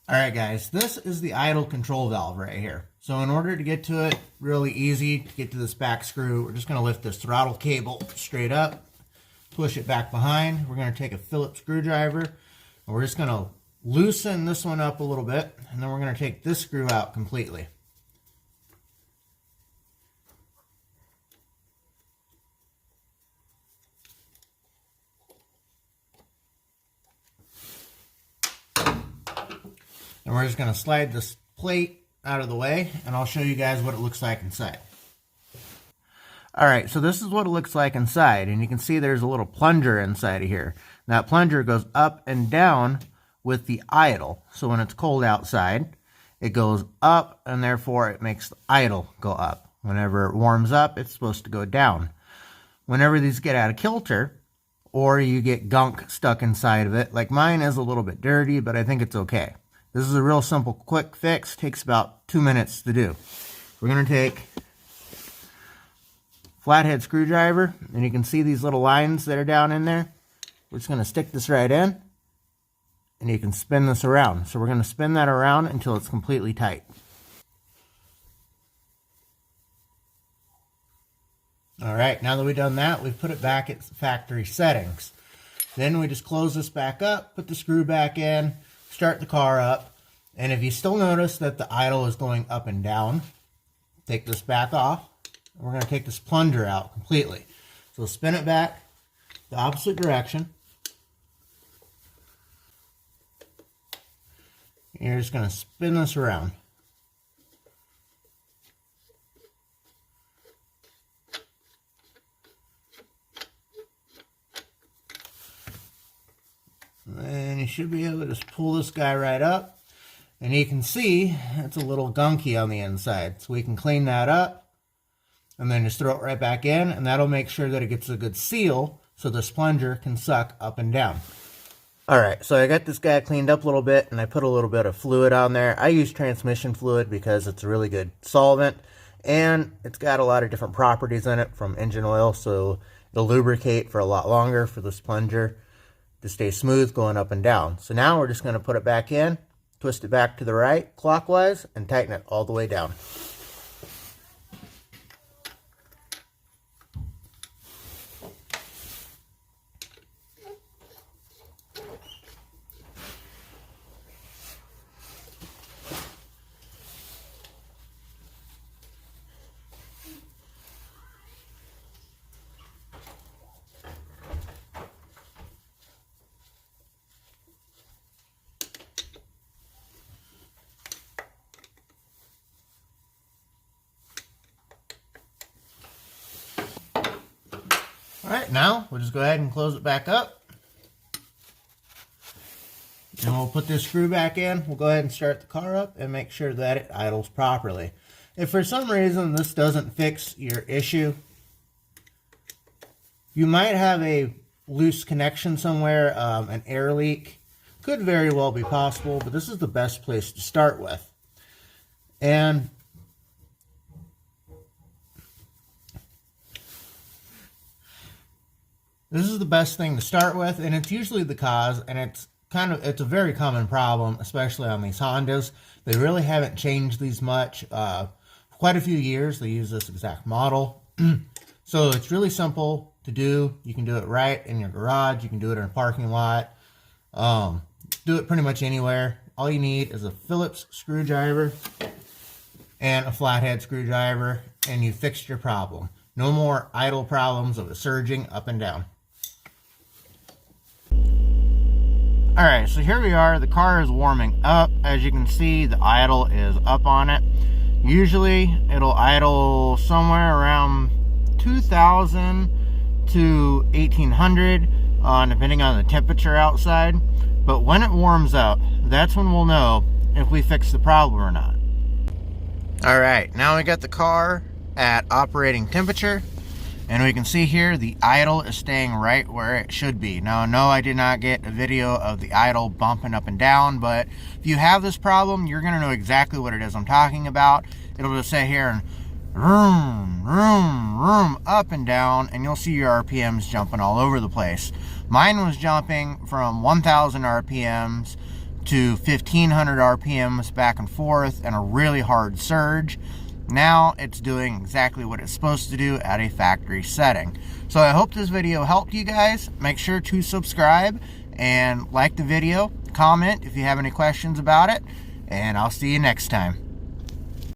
All right, guys, this is the idle control valve right here. So in order to get to it, really easy to get to this back screw, we're just going to lift this throttle cable straight up, push it back behind. We're going to take a Phillips screwdriver, and we're just going to loosen this one up a little bit, and then we're going to take this screw out completely. And we're just going to slide this plate out of the way, and I'll show you guys what it looks like inside. Alright, so this is what it looks like inside, and you can see there's a little plunger inside of here. And that plunger goes up and down with the idle. So when it's cold outside, it goes up, and therefore it makes the idle go up. Whenever it warms up, it's supposed to go down. Whenever these get out of kilter, or you get gunk stuck inside of it, like mine is a little bit dirty, but I think it's okay. This is a real simple, quick fix. Takes about 2 minutes to do. We're going to take flathead screwdriver, and you can see these little lines that are down in there. We're just going to stick this right in, and you can spin this around. So we're going to spin that around until it's completely tight. All right, now that we've done that, we've put it back at factory settings. Then we just close this back up, put the screw back in, start the car up, and if you still notice that the idle is going up and down, take this back off, and we're going to take this plunger out completely. So spin it back the opposite direction. And you're just going to spin this around. And you should be able to just pull this guy right up. And you can see it's a little gunky on the inside. So we can clean that up. And then just throw it right back in. And that'll make sure that it gets a good seal so this plunger can suck up and down. Alright, so I got this guy cleaned up a little bit. And I put a little bit of fluid on there. I use transmission fluid because it's a really good solvent. And it's got a lot of different properties in it from engine oil. So it'll lubricate for a lot longer for this plunger to stay smooth going up and down. So now we're just going to put it back in, twist it back to the right clockwise, and tighten it all the way down. Alright, now we'll just go ahead and close it back up. And we'll put this screw back in. We'll go ahead and start the car up and make sure that it idles properly. If for some reason this doesn't fix your issue, you might have a loose connection somewhere, an air leak. Could very well be possible, but this is the best place to start with. And this is the best thing to start with, and it's usually the cause, and it's a very common problem, especially on these Hondas. They really haven't changed these much. For quite a few years, they use this exact model. So it's really simple to do. You can do it right in your garage. You can do it in a parking lot. Do it pretty much anywhere. All you need is a Phillips screwdriver and a flathead screwdriver, and you fixed your problem. No more idle problems of it surging up and down. Alright, so here we are. The car is warming up. As you can see, the idle is up on it. Usually, it'll idle somewhere around 2,000 to 1,800, depending on the temperature outside. But when it warms up, that's when we'll know if we fix the problem or not. Alright, now we got the car at operating temperature. And we can see here the idle is staying right where it should be. Now, no, I did not get a video of the idle bumping up and down, but if you have this problem, you're going to know exactly what it is I'm talking about. It'll just sit here and vroom, vroom, vroom, up and down, and you'll see your RPMs jumping all over the place. Mine was jumping from 1,000 RPMs to 1500 RPMs back and forth and a really hard surge. Now it's doing exactly what it's supposed to do at a factory setting. So I hope this video helped you guys. Make sure to subscribe and like the video. Comment if you have any questions about it. And I'll see you next time.